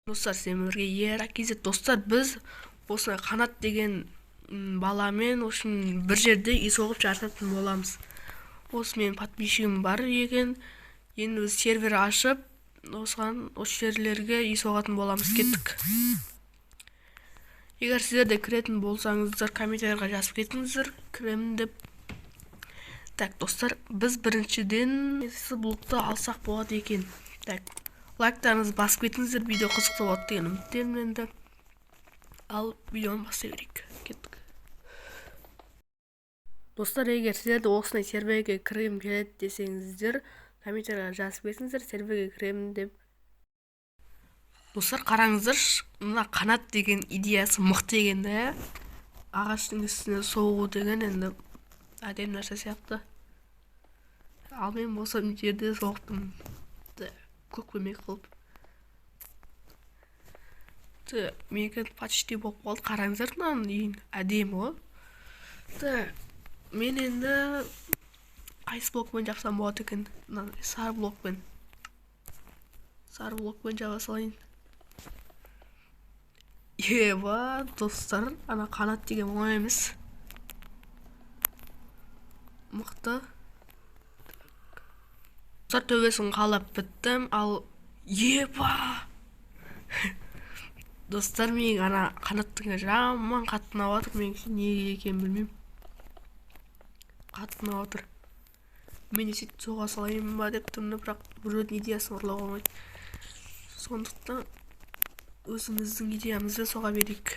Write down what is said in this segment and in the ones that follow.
Достар, сіздерге еракизет. Достар, біз осылай Қанат деген баламен бір жерде үй соғып жататын боламыз. Осы менің подписчигім бар екен. Енді біз сервер ашып, осы жерлерге үй соғатын боламыз. Кеттік. Егер сіздер де кіретін болсаңыздар, комментарийға жазып кетіңіздер, кіремін деп. Так, достар, біз біріншіден блокты алсақ болады екен. Так, лайктарыңызды басып кетіңіздер, видео қызықты болады деген үміттемін енді. Ал видеоны бастай берейік. Кеттік. Достар, егер сіздер де осындай серверге кіргім келеді десеңіздер, комментарийға жазып кетіңіздер, серверге кіремін деп. Достар, қараңыздар, мына Қанат деген идеясы мықты екен да. Ағаштың үстіне соғу деген енді әдемі нәрсе сияқты. Ал мен болсам жерде соқтым. Көкпемек қылып. Менікі почти болып қалды. Қараңыздар, мынаның үйін әдемі ғой. Мен енді қайсы блокпен жапсам болады екен? Сары блокпен. Сары блокпен жаба салайын. Еба, достар, ана Қанат деген оңай емес. Мықты. Достар, төбесін қалап біттім. Ал еба! Достар, мен ана Қанаттың жаман қаттына батыр. Мен неге екен білмеймін. Қаттына батыр. Мен есет соға салайын ба деп тұрмын, бірақ біреудің идеясын ұрлауға болмайды. Сондықтан өзіміздің идеямызбен соға берейік.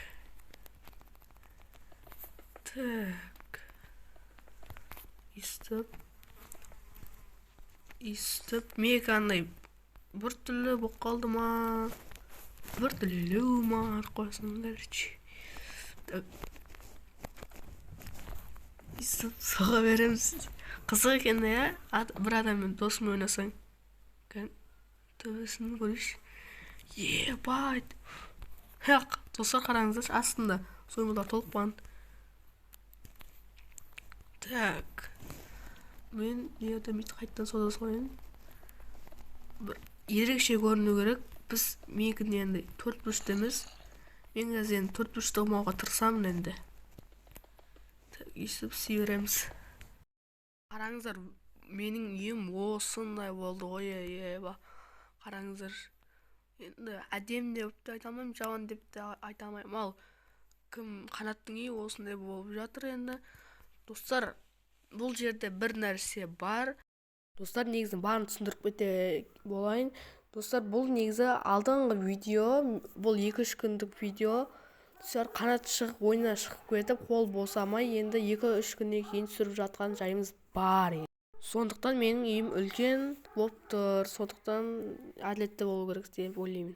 Так. Истіп. Мек андай бір түрлі болып қалды ма? Бір түрлілеу ма? Қойсыңдарчы. Истіп соға береміз. Қызық екен де, я? Бір адаммен досым ойнасаң. Төбесін көрейші. Ебайт. Достар, қараңыздар, астында соймалар толып қалған. Так. Мен еудемейді қайттан сода салайын. Бір ерекше көріну керек. Біз менікінде енді 4 бұрыштымыз. Мен қазір 4 бұрышты болмауға тырысамын енді. Есіп сүйереміз. Қараңыздар, менің үйім осындай болды ғой, еба. Қараңыздар. Енді әдем деп айта алмайым, жаман деп те айта алмайым. Ал кім Қанаттың үйі осындай болып жатыр енді. Достар, бұл жерде бір нәрсе бар. Достар, негізі барын түсіндіріп кете болайын. Достар, бұл негізі алдыңғы видео, бұл 2-3 күндік видео. Достар, Қанат шығып, ойына шығып кетіп, қол босамай, енді 2-3 күннен кейін түсіріп жатқан жайымыз бар. Сондықтан менің үйім үлкен болып тұр. Сондықтан әділетті болу керек деп ойлаймын.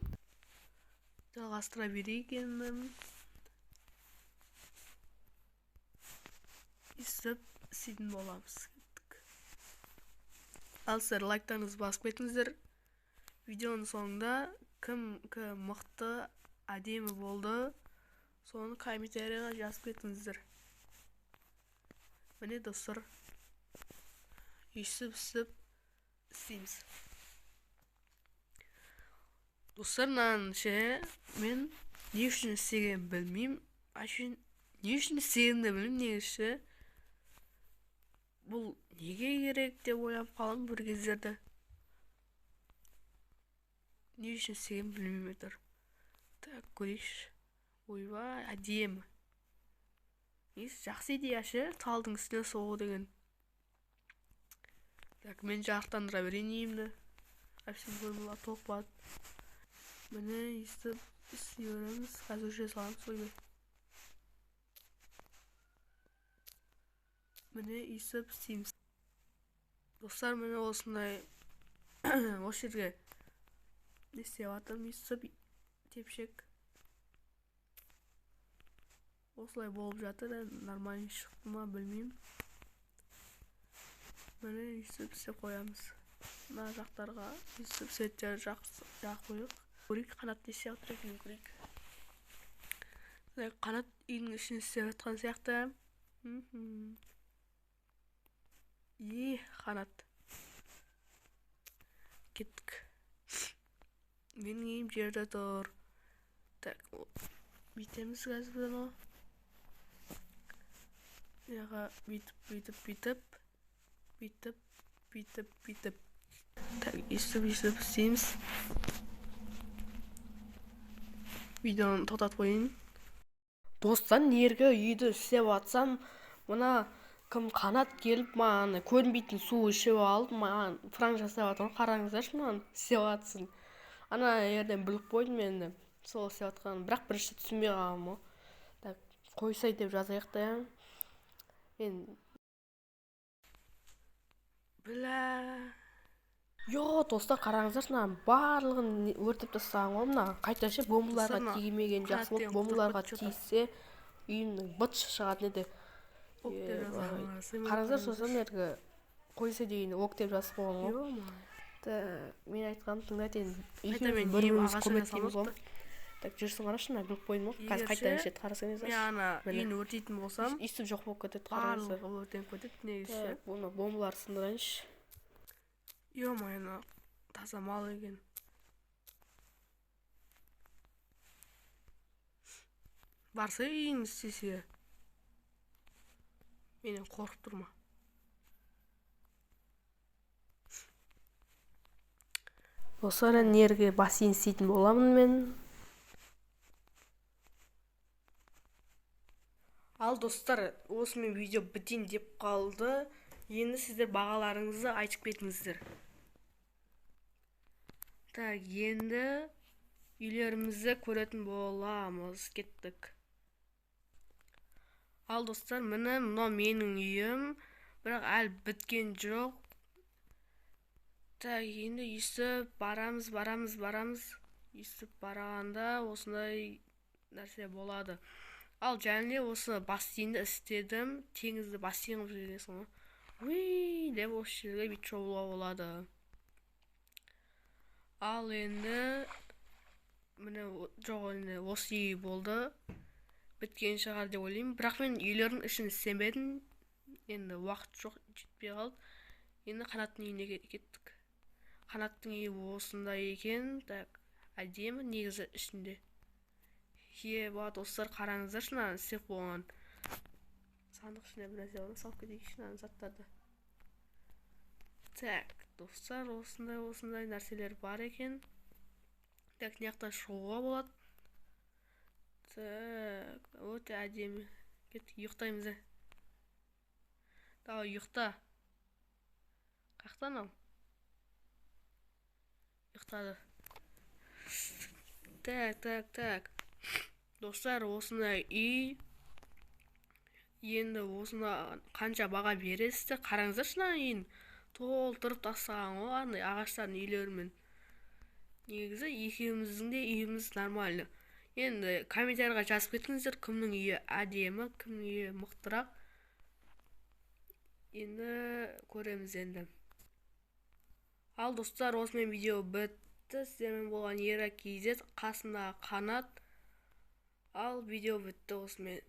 Жалғастыра берейік енді. Істіп істейтін боламыз. Ал сіздер лайктарыңызды басып кетіңіздер. Видеоның соңында кім мықты әдемі болды, соны комментарийға жазып кетіңіздер. Міне достар, үйсіп істейміз. Достар, мен не үшін істеген білмеймін. Не үшін істегенді білмеймін негізі. Бұл неге керек деп ойлап қалам бір кездерді. Не үшін істеген білмеймін етір. Так, көрейші. Ойбай, әдемі. Жақсы идеяшы, талдың үстіне соғу деген. Так, мен жақтандыра берейін үйімді. Әпсен бөлмелер толып қалады. Міне істеп істей береміз. Қазір жүре саламыз, ойбай. Міне істеп істейміз. Достар, міне осындай осы жерге не істеп жатырмын, істеп тепшек. Осылай болып жатыр, нормально шықты ма білмеймін. Міне істеп қоямыз. Мына жақтарға істеп сеттер жақ қойық. Көрейік, Қанат десе отыр екен, көрейік. Қанат үйдің ішін істеп жатқан сияқты. Қанат. Кеттік. Менің үйім жерде тұр. Так, бүйтеміз қазір бұны. Яға бүйтіп. Так, естіп істейміз. Видеоны тоқтатып қойын. Достан ерге үйді істеп атсам, мына кім қанат келіп маған көрінбейтін су ішіп алып, маған пранк жасап атқан. Қараңыздаршы, маған істеп атсын. Ана ерден біліп қойдым енді. Сол істеп атқан. Бірақ бірінші түсінбей қалғам ғой. Так, қойсай деп жазайық та. Мен Йо, достар, қараңыздаршы, барлығын өртеп тастаған ғой. Мына қайташы бомбаларға тигімеген жақсы болып, бомбаларға тиіссе үйімнің быт шығатын еді. Қараңыздар, сосын ергі қойса деген оқ деп жазып қойған ғой. Мен айтқанын тыңдайтын екеуміз бір-біріміз көмектейміз ғой. Так, жүрсің қарашы, біліп қойдым ғой. Қазір қайтадан ішеді, қарасаңыздаршы. Мен ана үйін өртейтін болсам, естіп жоқ болып кетеді, қараңыздар. Барлығы өртеніп кетеді, негізі. Бұны бомбалар сындырайыншы. Ё-моё, таза мал екен. Барса үйін істесе. Менен қорқып тұрма. Осыра нерге бассейн істейтін боламын мен. Ал достар, осымен видео бітейін деп қалды. Енді сіздер бағаларыңызды айтып кетіңіздер. Так, енді үйлерімізді көретін боламыз. Кеттік. Ал достар, міне мынау менің үйім, бірақ әлі біткен жоқ. Так, енді естіп барамыз. Естіп барағанда осындай нәрсе болады. Ал және осы бассейнді істедім. Теңізді бассейн қылып жібересің ғой. Уи, деп осы жерге бүйтіп шомылуға болады. Ал енді міне жоқ, енді осы үй болды. Біткен шығар деп ойлаймын. Бірақ мен үйлердің ішін істемедім. Енді уақыт жоқ, жетпей қалды. Енді қанаттың үйіне кеттік. Қанаттың үйі осындай екен. Так, әдемі негізі ішінде. Еба, достар, қараңыздар, шынан істеп болған. Сандық ішіне бір нәрсе оны салып кетейік, шынан заттарды. Так, достар, осындай нәрселер бар екен. Так, неяқтан шығуға болады. Так, өте әдемі. Кеттік, ұйықтаймыз. Давай, ұйықта. Қақтан ал? Ұйықтады. Так. Достар, осындай үй. Енді осына қанша баға бересіздер? Қараңыздар, шынан үйін толтырып тастаған ғой, андай ағаштардың үйлерімен. Негізі екеуміздің де үйіміз нормально. Енді комментарийға жазып кетіңіздер, кімнің үйі әдемі, кімнің үйі мықтырақ. Енді көреміз енді. Ал достар, осымен видео бітті. Сіздермен болған Ера KZ, қасында қанат. Ал видео бітті осымен.